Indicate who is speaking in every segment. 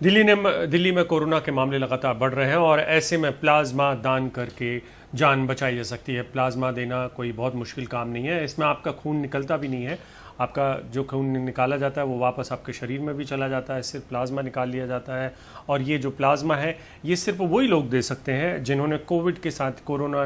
Speaker 1: दिल्ली में कोरोना के मामले लगातार बढ़ रहे हैं और ऐसे में प्लाज्मा दान करके जान बचाई जा सकती है। प्लाज्मा देना कोई बहुत मुश्किल काम नहीं है। इसमें आपका खून निकलता भी नहीं है। आपका जो खून निकाला जाता है वो वापस आपके शरीर में भी चला जाता है। सिर्फ प्लाज्मा निकाल लिया जाता है। और ये जो प्लाज्मा है ये सिर्फ वही लोग दे सकते हैं जिन्होंने कोविड के साथ, कोरोना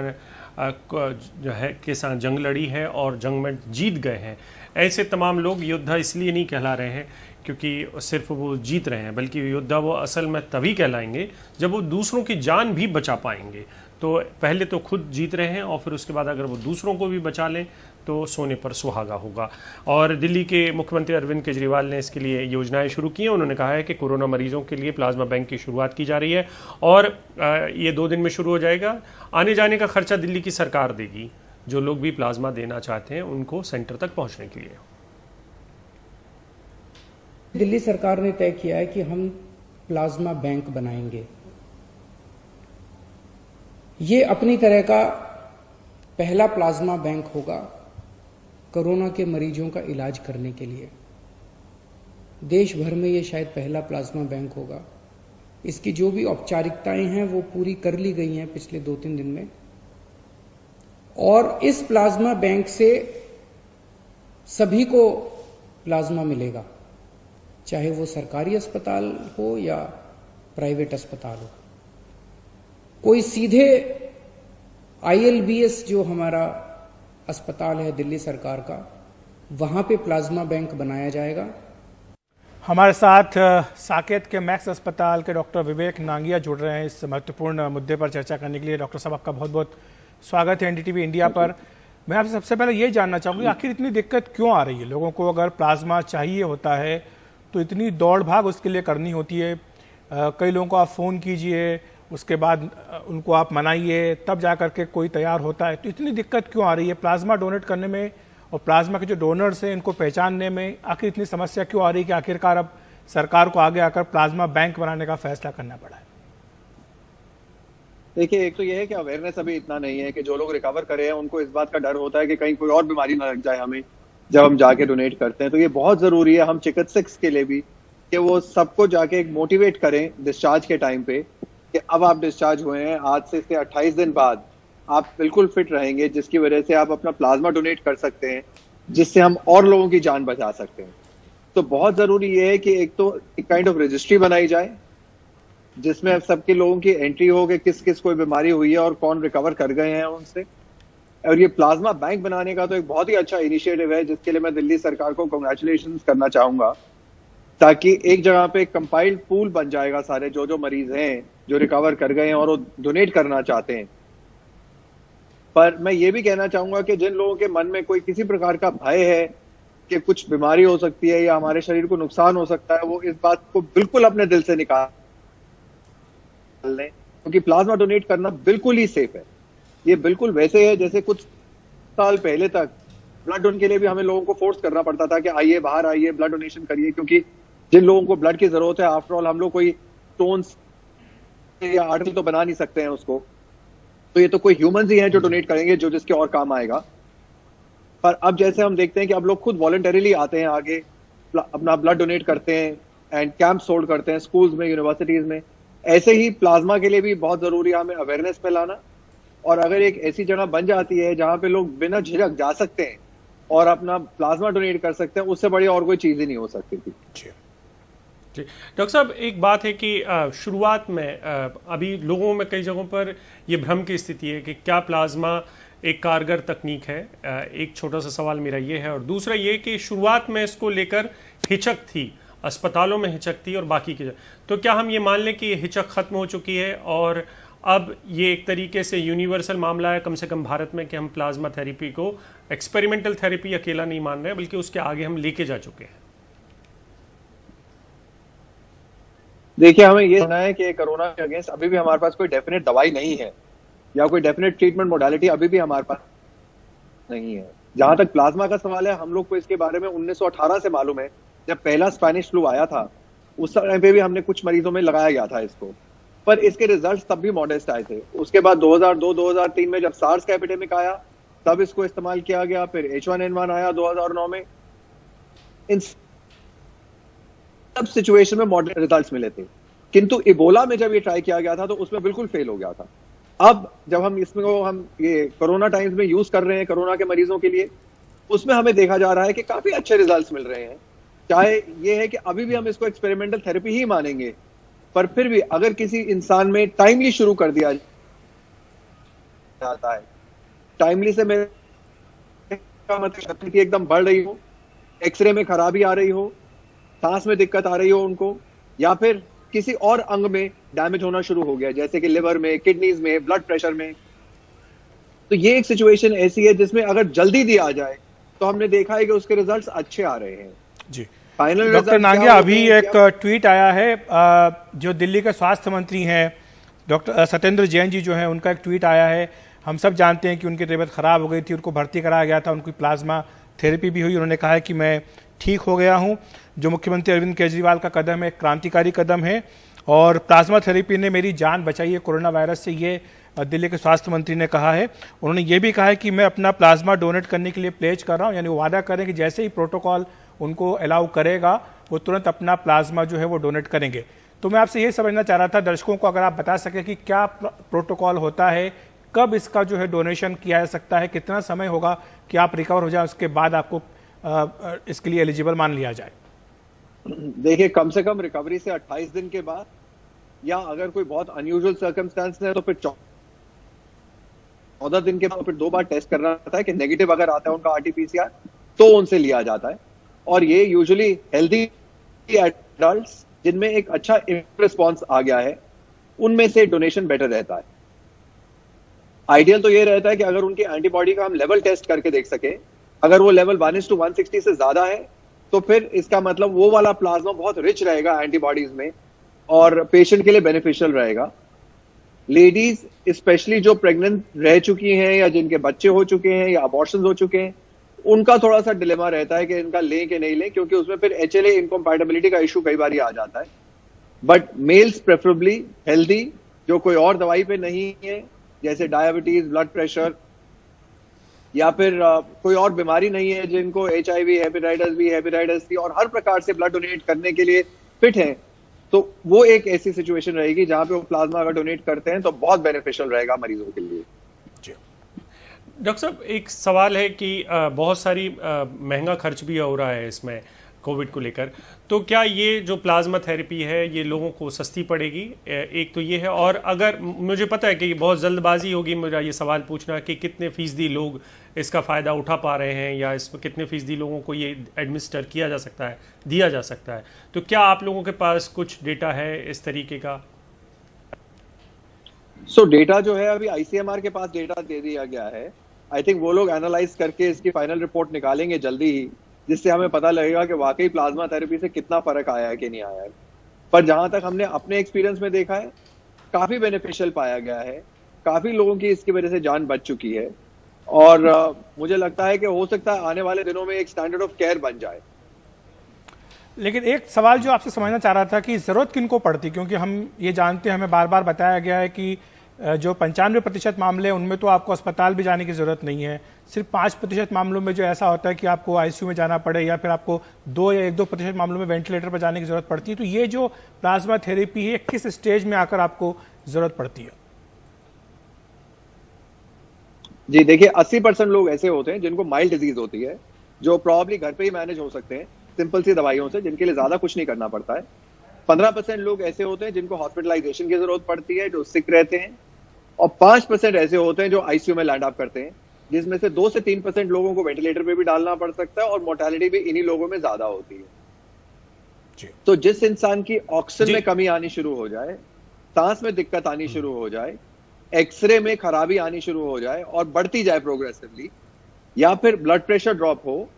Speaker 1: जो है के साथ जंग लड़ी है और जंग में जीत गए हैं। ऐसे तमाम लोग योद्धा इसलिए नहीं कहला रहे हैं क्योंकि सिर्फ वो जीत रहे हैं, बल्कि योद्धा वो असल में तभी कहलाएंगे जब वो दूसरों की जान भी बचा पाएंगे। तो पहले तो खुद जीत रहे हैं और फिर उसके बाद अगर वो दूसरों को भी बचा लें तो सोने पर सुहागा होगा। और दिल्ली के मुख्यमंत्री अरविंद केजरीवाल ने इसके लिए योजनाएं शुरू की हैं। उन्होंने कहा है कि कोरोना मरीजों के लिए प्लाज्मा बैंक की शुरुआत की जा रही है और ये 2 दिन में शुरू हो जाएगा। आने जाने का खर्चा दिल्ली की सरकार देगी। जो लोग भी प्लाज्मा देना चाहते हैं उनको सेंटर तक पहुंचने के लिए।
Speaker 2: दिल्ली सरकार ने तय किया है कि हम प्लाज्मा बैंक बनाएंगे। ये अपनी तरह का पहला प्लाज्मा बैंक होगा कोरोना के मरीजों का इलाज करने के लिए। देश भर में ये शायद पहला प्लाज्मा बैंक होगा। इसकी जो भी औपचारिकताएं हैं वो पूरी कर ली गई हैं पिछले 2-3 दिन में। और इस प्लाज्मा बैंक से सभी को प्लाज्मा मिलेगा, चाहे वो सरकारी अस्पताल हो या प्राइवेट अस्पताल हो। कोई सीधे ILBS जो हमारा अस्पताल है दिल्ली सरकार का, वहां पे प्लाज्मा बैंक बनाया जाएगा।
Speaker 3: हमारे साथ साकेत के मैक्स अस्पताल के डॉक्टर विवेक नांगिया जुड़ रहे हैं इस महत्वपूर्ण मुद्दे पर चर्चा करने के लिए। डॉक्टर साहब, आपका बहुत बहुत स्वागत है NDTV इंडिया पर। मैं आपसे सबसे पहले ये जानना चाहूँगी, आखिर इतनी दिक्कत क्यों आ रही है? लोगों को अगर प्लाज्मा चाहिए होता है तो इतनी दौड़ भाग उसके लिए करनी होती है। कई लोगों को आप फ़ोन कीजिए, उसके बाद उनको आप मनाइए, तब जा कर के कोई तैयार होता है। तो इतनी दिक्कत क्यों आ रही है प्लाज्मा डोनेट करने में और प्लाज्मा के जो डोनर्स हैं इनको पहचानने में? आखिर इतनी समस्या क्यों आ रही है कि आखिरकार अब सरकार को आगे आकर प्लाज्मा बैंक बनाने का फैसला करना पड़ा है?
Speaker 4: देखिए, एक तो ये है कि अवेयरनेस अभी इतना नहीं है कि जो लोग रिकवर करे हैं उनको इस बात का डर होता है कि कहीं कोई और बीमारी ना लग जाए हमें जब हम जाके डोनेट करते हैं। तो ये बहुत जरूरी है हम चिकित्सक के लिए भी कि वो सबको जाके एक मोटिवेट करें डिस्चार्ज के टाइम पे कि अब आप डिस्चार्ज हुए हैं, आज से इसके 28 दिन बाद आप बिल्कुल फिट रहेंगे, जिसकी वजह से आप अपना प्लाज्मा डोनेट कर सकते हैं, जिससे हम और लोगों की जान बचा सकते हैं। तो बहुत जरूरी ये है कि एक तो एक काइंड ऑफ रजिस्ट्री बनाई जाए जिसमें अब सबके लोगों की एंट्री हो कि किस किस कोई बीमारी हुई है और कौन रिकवर कर गए हैं उनसे। और ये प्लाज्मा बैंक बनाने का तो एक बहुत ही अच्छा इनिशिएटिव है जिसके लिए मैं दिल्ली सरकार को कांग्रेचुलेशंस करना चाहूंगा, ताकि एक जगह पे कंपाइल्ड पूल बन जाएगा सारे जो मरीज हैं जो रिकवर कर गए हैं और वो डोनेट करना चाहते हैं। पर मैं ये भी कहना चाहूंगा कि जिन लोगों के मन में कोई किसी प्रकार का भय है कि कुछ बीमारी हो सकती है या हमारे शरीर को नुकसान हो सकता है, वो इस बात को बिल्कुल अपने दिल से निकाल लें, क्योंकि प्लाज्मा डोनेट करना बिल्कुल ही सेफ है। ये बिल्कुल वैसे है जैसे कुछ साल पहले तक ब्लड डोनेट के लिए भी हमें लोगों को फोर्स करना पड़ता था कि आइए बाहर आइए ब्लड डोनेशन करिए, क्योंकि जिन लोगों को ब्लड की जरूरत है, आफ्टर ऑल हम लोग कोई स्टोन्स या आर्टरी तो बना नहीं सकते हैं उसको, तो ये तो कोई ह्यूमंस ही हैं जो डोनेट करेंगे जो जिसके और काम आएगा। पर अब जैसे हम देखते हैं कि अब लोग खुद वॉलंटरीली आते हैं आगे, अपना ब्लड डोनेट करते हैं एंड कैंप्स होल्ड करते हैं स्कूल्स में, यूनिवर्सिटीज में। ऐसे ही प्लाज्मा के लिए भी बहुत जरूरी है हमें अवेयरनेस फैलाना। और अगर एक ऐसी जगह बन जाती है जहां पे लोग बिना झिझक जा सकते हैं और अपना प्लाज्मा डोनेट कर सकते हैं, उससे बड़ी और कोई चीज ही नहीं हो सकती थी।
Speaker 1: जी डॉक्टर साहब, एक बात है कि शुरुआत में अभी लोगों में कई जगहों पर यह भ्रम की स्थिति है कि क्या प्लाज्मा एक कारगर तकनीक है। एक छोटा सा सवाल मेरा ये है, और दूसरा ये कि शुरुआत में इसको लेकर हिचक थी, अस्पतालों में हिचक थी और बाकी की, तो क्या हम ये मान लें कि ये हिचक खत्म हो चुकी है और अब ये एक तरीके से यूनिवर्सल मामला है, कम से कम भारत में, कि हम प्लाज्मा थेरेपी को एक्सपेरिमेंटल थेरेपी अकेला नहीं मान रहे बल्कि उसके आगे हम लेके जा चुके हैं?
Speaker 4: देखिए, हमें ये सुना है कि कोरोना के अगेंस्ट अभी भी हमारे पास कोई डेफिनेट दवाई नहीं है या कोई डेफिनेट ट्रीटमेंट मोडालिटी अभी भी हमारे पास नहीं है। जहां तक प्लाज्मा का सवाल है, हम लोग को इसके बारे में 1918 से मालूम है। जब पहला स्पेनिश फ्लू आया था उस टाइम पे भी हमने कुछ मरीजों में लगाया गया था इसको, पर इसके रिजल्ट्स तब भी मॉडेस्ट आए थे। उसके बाद 2002-2003 में जब सार्स का एपिडेमिक आया तब इसको इस्तेमाल किया गया, फिर H1N1 आया 2009 में। इन सब सिचुएशन में मॉडरेट रिजल्ट्स मिले थे। किंतु इबोला में जब ये ट्राई किया गया था तो उसमें बिल्कुल फेल हो गया था। अब जब हम ये कोरोना टाइम्स में यूज कर रहे हैं कोरोना के मरीजों के लिए, उसमें हमें देखा जा रहा है कि काफी अच्छे रिजल्ट्स मिल रहे हैं। चाहे ये है कि अभी भी हम इसको एक्सपेरिमेंटल थेरेपी ही मानेंगे, पर फिर भी अगर किसी इंसान में टाइमली शुरू कर दिया जाता है, टाइमली से मेरा मतलब शक्ति की एकदम बढ़ रही हो, एक्सरे में खराबी आ रही हो, सांस में दिक्कत आ रही हो उनको, या फिर किसी और अंग में डैमेज होना शुरू हो गया जैसे कि लिवर में, किडनीज में, ब्लड प्रेशर में, तो ये एक सिचुएशन ऐसी है जिसमें अगर जल्दी दिया जाए तो हमने देखा है कि उसके रिजल्ट्स अच्छे आ रहे हैं।
Speaker 3: जी
Speaker 4: फाइनल
Speaker 3: डॉक्टर नांगिया, अभी एक ट्वीट आया है जो दिल्ली के स्वास्थ्य मंत्री हैं डॉक्टर सत्येंद्र जैन जी जो हैं, उनका एक ट्वीट आया है। हम सब जानते हैं कि उनकी तबीयत खराब हो गई थी, उनको भर्ती कराया गया था, उनकी प्लाज्मा थेरेपी भी हुई। उन्होंने कहा है कि मैं ठीक हो गया हूं। जो मुख्यमंत्री अरविंद केजरीवाल का कदम है, एक क्रांतिकारी कदम है और प्लाज्मा थेरेपी ने मेरी जान बचाई है कोरोना वायरस से, ये दिल्ली के स्वास्थ्य मंत्री ने कहा है। उन्होंने ये भी कहा है कि मैं अपना प्लाज्मा डोनेट करने के लिए प्लेज कर रहा हूं, यानी वो वादा करें कि जैसे ही प्रोटोकॉल उनको अलाउ करेगा वो तुरंत अपना प्लाज्मा जो है वो डोनेट करेंगे। तो मैं आपसे ये समझना चाह रहा था, दर्शकों को अगर आप बता सकें कि क्या प्रोटोकॉल होता है, कब इसका जो है डोनेशन किया जा सकता है, कितना समय होगा कि आप रिकवर हो जाए, उसके बाद आपको इसके लिए एलिजिबल मान लिया जाए?
Speaker 4: देखिए, कम से कम रिकवरी से 28 दिन के बाद, या अगर कोई बहुत अनयूजुअल सर्कमस्टांस है तो फिर 14 दिन के बाद फिर 2 बार टेस्ट करना रहता है कि नेगेटिव अगर आता है उनका आरटीपीसीआर तो उनसे लिया जाता है। और ये यूजुअली हेल्दी एडल्ट्स जिनमें एक अच्छा इम्यून रिस्पॉन्स आ गया है उनमें से डोनेशन बेटर रहता है। आइडियल तो ये रहता है कि अगर उनकी एंटीबॉडी का हम लेवल टेस्ट करके देख सके, अगर वो लेवल 1:160 से ज्यादा है तो फिर इसका मतलब वो वाला प्लाज्मा बहुत रिच रहेगा एंटीबॉडीज में और पेशेंट के लिए बेनिफिशियल रहेगा। लेडीज स्पेशली जो प्रेग्नेंट रह चुकी हैं या जिनके बच्चे हो चुके हैं या अबॉर्शन हो चुके हैं, उनका थोड़ा सा डिलेमा रहता है कि इनका लें कि नहीं लें, क्योंकि उसमें फिर HLA इनकम्पैटिबिलिटी का इशू कई बार आ जाता है। बट मेल्स प्रेफरेबली हेल्दी, जो कोई और दवाई पे नहीं है जैसे डायबिटीज, ब्लड प्रेशर या फिर कोई और बीमारी नहीं है, जिनको HIV, hepatitis B, hepatitis C और हर प्रकार से ब्लड डोनेट करने के लिए फिट है, तो वो एक ऐसी सिचुएशन रहेगी जहां पे वो प्लाज्मा अगर डोनेट करते हैं तो बहुत बेनिफिशियल रहेगा मरीजों के लिए।
Speaker 1: डॉक्टर साहब, एक सवाल है कि बहुत सारी महंगा खर्च भी हो रहा है इसमें कोविड को लेकर, तो क्या ये जो प्लाज्मा थेरेपी है ये लोगों को सस्ती पड़ेगी? एक तो ये है, और अगर मुझे पता है कि बहुत जल्दबाजी होगी मेरा ये सवाल पूछना कि कितने फीसदी लोग इसका फ़ायदा उठा पा रहे हैं या इसमें कितने फीसदी लोगों को ये एडमिनिस्टर किया जा सकता है, दिया जा सकता है, तो क्या आप लोगों के पास कुछ डेटा है इस तरीके का?
Speaker 4: डेटा जो है अभी ICMR के पास डेटा दे दिया गया है। आई थिंक वो लोग एनालाइज करके इसकी फाइनल रिपोर्ट निकालेंगे जल्दी ही, जिससे हमें पता लगेगा कि वाकई प्लाज्मा थेरेपी से कितना फर्क आया है कि नहीं आया है। पर जहां तक हमने अपने एक्सपीरियंस में देखा है, काफी बेनिफिशियल पाया गया है, काफी लोगों की इसकी वजह से जान बच चुकी है और मुझे लगता है कि हो सकता है आने वाले दिनों में एक स्टैंडर्ड ऑफ केयर बन जाए।
Speaker 3: लेकिन एक सवाल जो आपसे समझना चाह रहा था कि जरूरत किनको पड़ती, क्योंकि हम ये जानते हैं, हमें बार बार बताया गया है कि जो 95% मामले हैं उनमें तो आपको अस्पताल भी जाने की जरूरत नहीं है, सिर्फ 5% मामलों में जो ऐसा होता है कि आपको ICU में जाना पड़े या फिर आपको 2 या 1-2% मामलों में वेंटिलेटर पर जाने की जरूरत पड़ती है। तो ये जो प्लाज्मा थेरेपी है किस स्टेज में आकर आपको जरूरत पड़ती है?
Speaker 4: जी देखिए, 80% लोग ऐसे होते हैं जिनको माइल्ड डिजीज होती है, जो प्रॉब्ली घर पे ही मैनेज हो सकते हैं सिंपल सी दवाइयों से, जिनके लिए ज्यादा कुछ नहीं करना पड़ता है। 15% लोग ऐसे होते हैं जिनको हॉस्पिटलाइजेशन की जरूरत पड़ती है, जो सिक रहते हैं, और 5% ऐसे होते हैं जो ICU में लैंड अप करते हैं, जिसमें से 2 से 3% लोगों को वेंटिलेटर पे भी डालना पड़ सकता है और मोर्टेलिटी भी इन्हीं लोगों में ज्यादा होती है। तो जिस इंसान की ऑक्सीजन में कमी आनी शुरू हो जाए, सांस में दिक्कत आनी शुरू हो जाए, एक्सरे में खराबी आनी शुरू हो जाए और बढ़ती जाए प्रोग्रेसिवली, या फिर ब्लड प्रेशर ड्रॉप हो,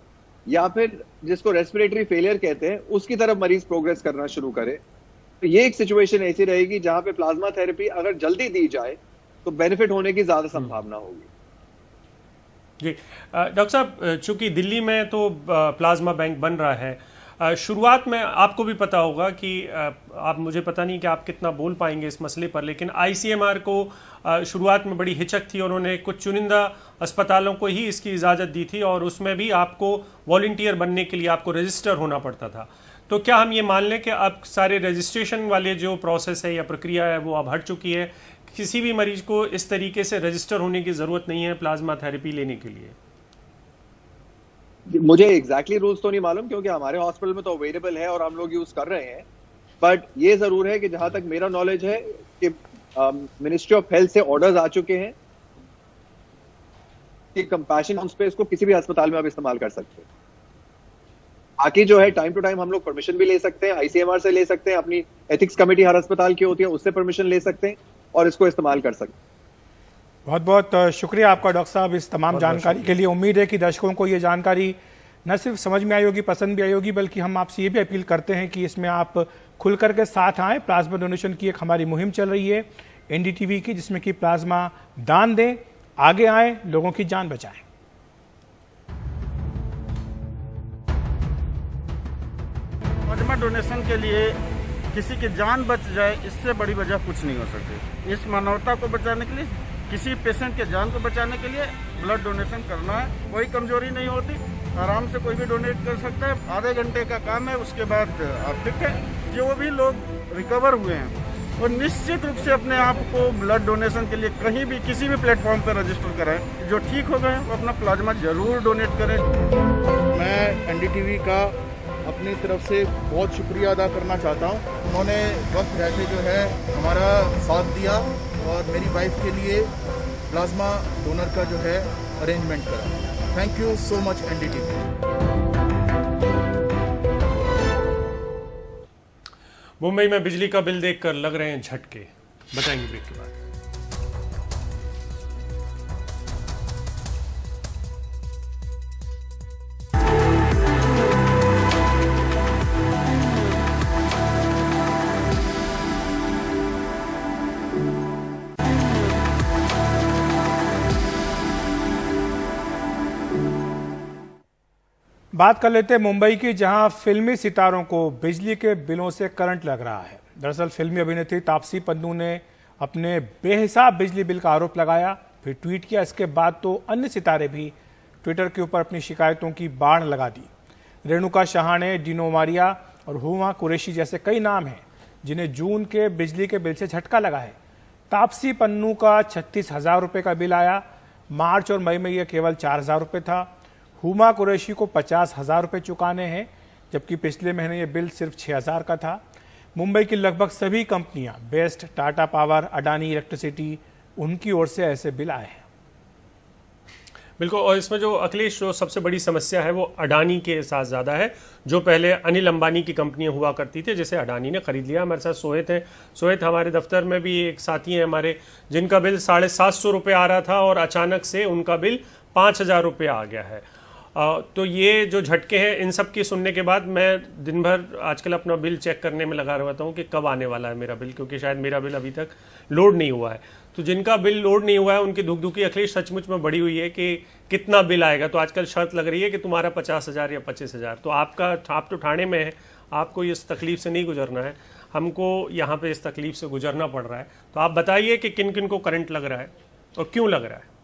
Speaker 4: या फिर जिसको रेस्पिरेटरी फेलियर कहते हैं उसकी तरफ मरीज प्रोग्रेस करना शुरू करे, तो ये एक सिचुएशन ऐसी रहेगी जहां पे प्लाज्मा थेरेपी अगर जल्दी दी जाए तो बेनिफिट होने की ज्यादा संभावना होगी।
Speaker 1: जी डॉक्टर साहब, चूंकि दिल्ली में तो प्लाज्मा बैंक बन रहा है, शुरुआत में आपको भी पता होगा कि आप, मुझे पता नहीं कि आप कितना बोल पाएंगे इस मसले पर, लेकिन ICMR को शुरुआत में बड़ी हिचक थी, उन्होंने कुछ चुनिंदा अस्पतालों को ही इसकी इजाज़त दी थी और उसमें भी आपको वॉलंटियर बनने के लिए आपको रजिस्टर होना पड़ता था। तो क्या हम ये मान लें कि अब सारे रजिस्ट्रेशन वाले जो प्रोसेस है या प्रक्रिया है वो अब हट चुकी है, किसी भी मरीज को इस तरीके से रजिस्टर होने की जरूरत नहीं है प्लाज्मा थेरेपी लेने के लिए?
Speaker 4: मुझे एग्जैक्टली रूल्स तो नहीं मालूम, क्योंकि हमारे हॉस्पिटल में तो अवेलेबल है और हम लोग यूज कर रहे हैं। बट ये जरूर है कि जहां तक मेरा नॉलेज है कि मिनिस्ट्री ऑफ हेल्थ से ऑर्डर्स आ चुके हैं कि कंपैशन स्पेस को किसी भी अस्पताल में आप इस्तेमाल कर सकते हैं। बाकी जो है टाइम टू टाइम हम लोग परमिशन भी ले सकते हैं, आईसीएमआर से ले सकते हैं, अपनी एथिक्स कमेटी हर अस्पताल की होती है उससे परमिशन ले सकते हैं और इसको इस्तेमाल कर सकते हैं।
Speaker 3: बहुत बहुत शुक्रिया आपका डॉक्टर साहब इस तमाम जानकारी के लिए। उम्मीद है कि दर्शकों को ये जानकारी न सिर्फ समझ में आई होगी, पसंद भी आई होगी, बल्कि हम आपसे ये भी अपील करते हैं कि इसमें आप खुल करके साथ आएँ। प्लाज्मा डोनेशन की एक हमारी मुहिम चल रही है एनडीटीवी की, जिसमें कि प्लाज्मा दान दें, आगे आए, लोगों की जान बचाएं।
Speaker 5: प्लाज्मा डोनेशन के लिए किसी की जान बच जाए, इससे बड़ी वजह कुछ नहीं हो सकती। इस मानवता को बचाने के लिए, किसी पेशेंट के जान को बचाने के लिए ब्लड डोनेशन करना है। कोई कमजोरी नहीं होती, आराम से कोई भी डोनेट कर सकता है। आधे घंटे का काम है, उसके बाद आप ठीक है। जो भी लोग रिकवर हुए हैं वो निश्चित रूप से अपने आप को ब्लड डोनेशन के लिए कहीं भी किसी भी प्लेटफॉर्म पर रजिस्टर कराएं। जो ठीक हो गए वो अपना प्लाज्मा जरूर डोनेट करें।
Speaker 6: मैं एनडीटीवी का अपनी तरफ से बहुत शुक्रिया अदा करना चाहता हूँ। उन्होंने वक्त रहते जो है हमारा साथ दिया और मेरी वाइफ के लिए प्लाज्मा डोनर का जो है अरेंजमेंट करा। Thank you so much NDTV.
Speaker 1: Mumbai में बिजली का बिल देखकर लग रहे हैं झटके, बताएंगे ब्रेक के बाद।
Speaker 3: बात कर लेते हैं मुंबई की, जहां फिल्मी सितारों को बिजली के बिलों से करंट लग रहा है। दरअसल फिल्मी अभिनेत्री तापसी पन्नू ने अपने बेहिसाब बिजली बिल का आरोप लगाया, फिर ट्वीट किया। इसके बाद तो अन्य सितारे भी ट्विटर के ऊपर अपनी शिकायतों की बाढ़ लगा दी। रेणुका शहाणे, डिनो मारिया और हुमा कुरैशी जैसे कई नाम हैं जिन्हें जून के बिजली के बिल से झटका लगा है। तापसी पन्नू का 36,000 रुपये का बिल आया। मार्च और मई में यह केवल 4,000 रुपये था। हुमा कुरैशी को 50,000 रुपये चुकाने हैं, जबकि पिछले महीने यह बिल सिर्फ 6,000 का था। मुंबई की लगभग सभी कंपनियां, best, Tata power, Adani electricity, उनकी ओर से ऐसे बिल आए हैं।
Speaker 1: बिल्कुल, और इसमें जो अखिलेश जो सबसे बड़ी समस्या है वो अडानी के साथ ज़्यादा है। जो पहले अनिल अंबानी की कंपनियां हुआ करती थी, जैसे अडानी ने खरीद लिया। हमारे साथ सोहित है। सोहित, हमारे दफ्तर में भी एक साथी हैं हमारे, जिनका बिल 750 रुपये आ रहा था और अचानक से उनका बिल 5,000 रुपये आ गया है। तो ये जो झटके हैं, इन सब की सुनने के बाद मैं दिन भर आजकल अपना बिल चेक करने में लगा रहता हूँ कि कब आने वाला है मेरा बिल, क्योंकि शायद मेरा बिल अभी तक लोड नहीं हुआ है। तो जिनका बिल लोड नहीं हुआ है उनकी धुकधुकी अखिलेश सचमुच में बढ़ी हुई है कि कितना बिल आएगा। तो आजकल शर्त लग रही है कि तुम्हारा 50,000 या 25,000। तो आप तो ठाणे में है, आपको इस तकलीफ से नहीं गुजरना है, हमको यहाँ पे इस तकलीफ से गुजरना पड़ रहा है। तो आप बताइए कि किन किन को करंट लग रहा है और क्यों लग रहा है।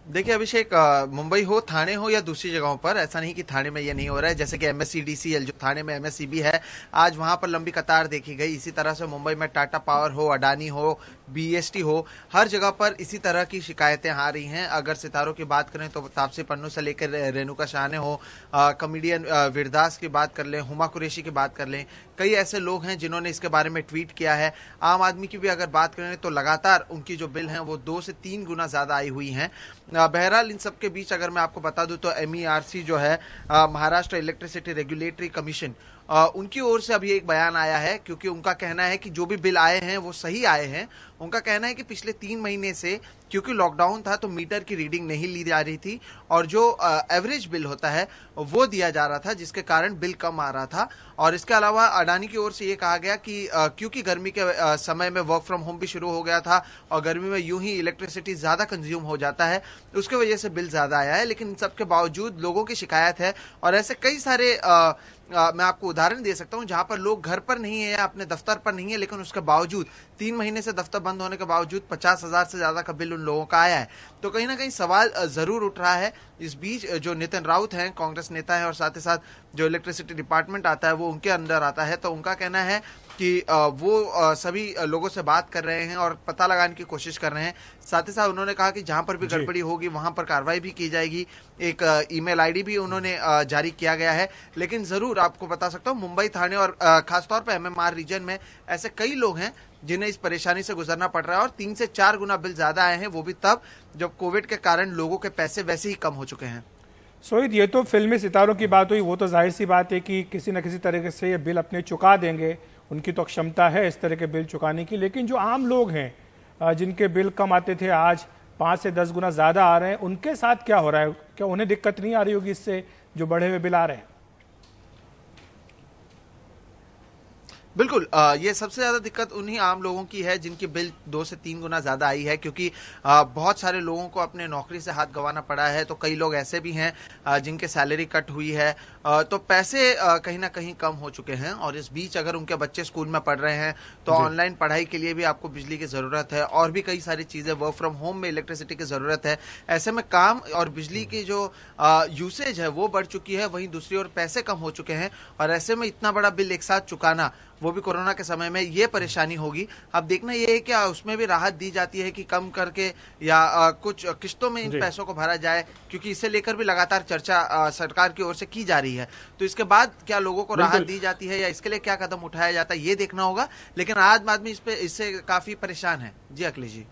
Speaker 7: देखिए अभिषेक, मुंबई हो, थाने हो या दूसरी जगहों पर, ऐसा नहीं कि थाने में ये नहीं हो रहा है। जैसे कि एमएससीडीसीएल जो थाने में एमएससीबी है, आज वहां पर लंबी कतार देखी गई। इसी तरह से मुंबई में टाटा पावर हो, अडानी हो, बीएसटी हो, हर जगह पर इसी तरह की शिकायतें आ रही हैं। अगर सितारों की बात करें तो तापसी पन्नू से लेकर रेणुका शहाणे हो, कॉमेडियन वीरदास की बात कर लें, हुमा कुरैशी की बात कर लें, कई ऐसे लोग हैं जिन्होंने इसके बारे में ट्वीट किया है। आम आदमी की भी अगर बात करें तो लगातार उनकी जो बिल हैं वो 2 से 3 गुना ज्यादा आई हुई हैं। बहरहाल इन सब के बीच अगर मैं आपको बता दूं तो MERC जो है, महाराष्ट्र इलेक्ट्रिसिटी रेगुलेटरी कमीशन, उनकी ओर से अभी एक बयान आया है, क्योंकि उनका कहना है कि जो भी बिल आए हैं वो सही आए हैं। उनका कहना है कि पिछले 3 महीने से, क्योंकि लॉकडाउन था तो मीटर की रीडिंग नहीं ली जा रही थी और जो एवरेज बिल होता है वो दिया जा रहा था, जिसके कारण बिल कम आ रहा था। और इसके अलावा अडानी की ओर से ये कहा गया कि क्योंकि गर्मी के समय में वर्क फ्रॉम होम भी शुरू हो गया था और गर्मी में यूं ही इलेक्ट्रिसिटी ज्यादा कंज्यूम हो जाता है, उसके वजह से बिल ज्यादा आया है। लेकिन इन सबके बावजूद लोगों की शिकायत है और ऐसे कई सारे मैं आपको उदाहरण दे सकता हूं जहां पर लोग घर पर नहीं है या अपने दफ्तर पर नहीं है, लेकिन उसके बावजूद 3 महीने से दफ्तर बंद होने के बावजूद 50,000 से ज्यादा का बिल उन लोगों का आया है। तो कहीं ना कहीं सवाल जरूर उठ रहा है। इस बीच जो नितिन राउत हैं, कांग्रेस नेता है और साथ ही साथ जो इलेक्ट्रिसिटी डिपार्टमेंट आता है वो उनके अंदर आता है, तो उनका कहना है कि वो सभी लोगों से बात कर रहे हैं और पता लगाने की कोशिश कर रहे हैं। साथ ही साथ उन्होंने कहा कि जहां पर भी गड़बड़ी होगी वहां पर कार्रवाई भी की जाएगी। एक ईमेल आईडी भी उन्होंने जारी किया गया है। लेकिन जरूर आपको बता सकता हूं, मुंबई थाने और खासतौर पर MMR रीजन में ऐसे कई लोग हैं जिन्हें इस परेशानी से गुजरना पड़ रहा है और 3 से 4 गुना बिल ज्यादा आए हैं, वो भी तब जब कोविड के कारण लोगों के पैसे वैसे ही कम हो चुके हैं।
Speaker 3: सोहित, ये तो फिल्मी सितारों की बात हुई, वो तो जाहिर सी बात है कि किसी न किसी तरीके से ये बिल अपने चुका देंगे, उनकी तो क्षमता है इस तरह के बिल चुकाने की। लेकिन जो आम लोग हैं जिनके बिल कम आते थे, आज 5 से 10 गुना ज्यादा आ रहे हैं, उनके साथ क्या हो रहा है? क्या उन्हें दिक्कत नहीं आ रही होगी इससे, जो बढ़े हुए बिल आ रहे हैं?
Speaker 7: बिल्कुल, ये सबसे ज्यादा दिक्कत उन्हीं आम लोगों की है जिनकी बिल 2 से 3 गुना ज्यादा आई है, क्योंकि बहुत सारे लोगों को अपने नौकरी से हाथ गंवाना पड़ा है। तो कई लोग ऐसे भी हैं जिनके सैलरी कट हुई है, तो पैसे कहीं ना कहीं कम हो चुके हैं। और इस बीच अगर उनके बच्चे स्कूल में पढ़ रहे हैं तो ऑनलाइन पढ़ाई के लिए भी आपको बिजली की जरूरत है और भी कई सारी चीजें, वर्क फ्रॉम होम में इलेक्ट्रिसिटी की जरूरत है। ऐसे में काम और बिजली की जो यूसेज है वो बढ़ चुकी है, वहीं दूसरी ओर पैसे कम हो चुके हैं। और ऐसे में इतना बड़ा बिल एक साथ चुकाना, वो भी कोरोना के समय में, ये परेशानी होगी। अब देखना ये है कि उसमें भी राहत दी जाती है कि कम करके या कुछ किस्तों में इन पैसों को भरा जाए, क्योंकि इसे लेकर भी लगातार चर्चा सरकार की ओर से की जा रही है। तो इसके बाद क्या लोगों को राहत दी जाती है या इसके लिए क्या कदम उठाया जाता है, ये देखना होगा। लेकिन आज आदमी इससे काफी परेशान है। जी अखिलेश जी।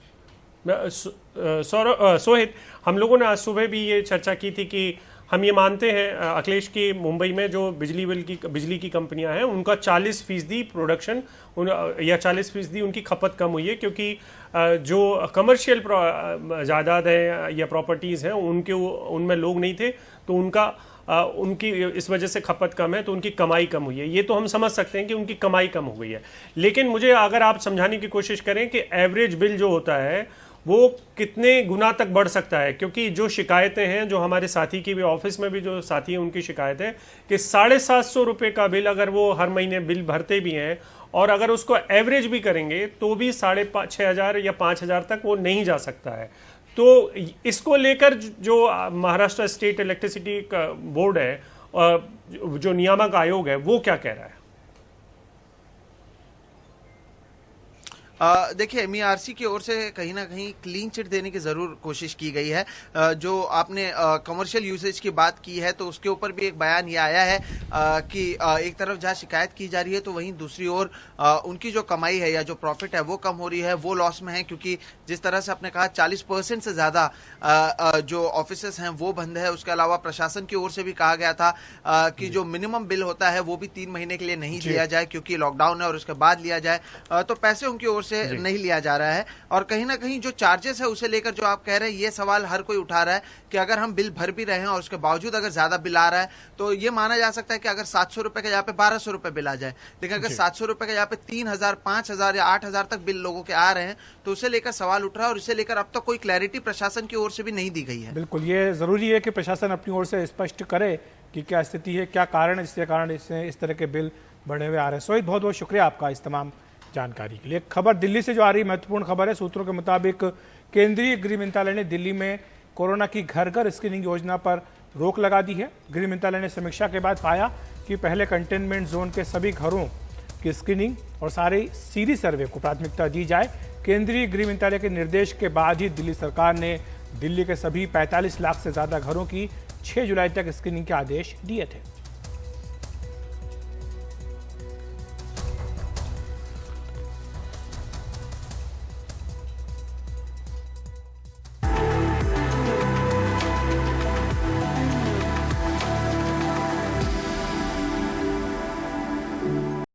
Speaker 1: सोहित, हम लोगों ने आज सुबह भी ये चर्चा की थी कि हम ये मानते हैं अखिलेश की मुंबई में जो बिजली की कंपनियां हैं उनका 40% प्रोडक्शन या 40% उनकी खपत कम हुई है, क्योंकि जो कमर्शियल जायदाद है या प्रॉपर्टीज़ हैं उनमें लोग नहीं थे, तो उनकी इस वजह से खपत कम है, तो उनकी कमाई कम हुई है। ये तो हम समझ सकते हैं कि उनकी कमाई कम हो गई है। लेकिन मुझे अगर आप समझाने की कोशिश करें कि एवरेज बिल जो होता है वो कितने गुना तक बढ़ सकता है, क्योंकि जो शिकायतें हैं, जो हमारे साथी की भी ऑफिस में भी जो साथी हैं उनकी शिकायत है कि 750 रुपये का बिल अगर वो हर महीने बिल भरते भी हैं और अगर उसको एवरेज भी करेंगे तो भी 6,500 या 5,000 तक वो नहीं जा सकता है। तो इसको लेकर जो महाराष्ट्र स्टेट इलेक्ट्रिसिटी का बोर्ड है, जो नियामक आयोग है, वो क्या कह रहा है?
Speaker 7: देखिए, MERC की ओर से कहीं ना कहीं क्लीन चिट देने की जरूर कोशिश की गई है। जो आपने कमर्शियल यूसेज की बात की है, तो उसके ऊपर भी एक बयान ये आया है कि एक तरफ जहां शिकायत की जा रही है तो वहीं दूसरी ओर उनकी जो कमाई है या जो प्रॉफिट है वो कम हो रही है, वो लॉस में है। क्योंकि जिस तरह से आपने कहा 40% से ज्यादा जो ऑफिसेस हैं वो बंद है। उसके अलावा प्रशासन की ओर से भी कहा गया था कि जो मिनिमम बिल होता है वो भी 3 महीने के लिए नहीं लिया जाए, क्योंकि लॉकडाउन है, और उसके बाद लिया जाए। तो पैसे उनकी ओर से नहीं लिया जा रहा है। और कहीं ना कहीं जो चार्जेस है उसे लेकर जो आप कह रहे हैं, ये सवाल हर कोई उठा रहा है कि अगर हम बिल भर भी रहे हैं और उसके बावजूद अगर ज्यादा बिल आ रहा है तो ये माना जा सकता है कि अगर 700 रुपए के यहाँ पे 1200 रुपए बिल आ जाए। लेकिन अगर 700 रुपए के यहाँ पे 3,000, 5,000 या 8,000 तक बिल लोगों के आ रहे हैं तो उसे लेकर सवाल उठ रहा है। और इसे लेकर अब तक कोई क्लैरिटी प्रशासन की ओर से भी नहीं दी गई है।
Speaker 3: बिल्कुल, ये जरूरी है कि प्रशासन अपनी ओर से स्पष्ट करे कि क्या स्थिति है, क्या कारण है जिसके कारण इस तरह के बिल बढ़े हुए आ रहे हैं। सोहित, बहुत बहुत शुक्रिया आपका इस तमाम जानकारी के लिए। खबर दिल्ली से जो आ रही महत्वपूर्ण खबर है, सूत्रों के मुताबिक केंद्रीय गृह मंत्रालय ने दिल्ली में कोरोना की घर घर स्क्रीनिंग योजना पर रोक लगा दी है। गृह मंत्रालय ने समीक्षा के बाद पाया कि पहले कंटेनमेंट जोन के सभी घरों की स्क्रीनिंग और सारे सीरी सर्वे को प्राथमिकता दी जाए। केंद्रीय गृह मंत्रालय के निर्देश के बाद ही दिल्ली सरकार ने दिल्ली के सभी 45 लाख से ज्यादा घरों की 6 जुलाई तक स्क्रीनिंग के आदेश दिए थे।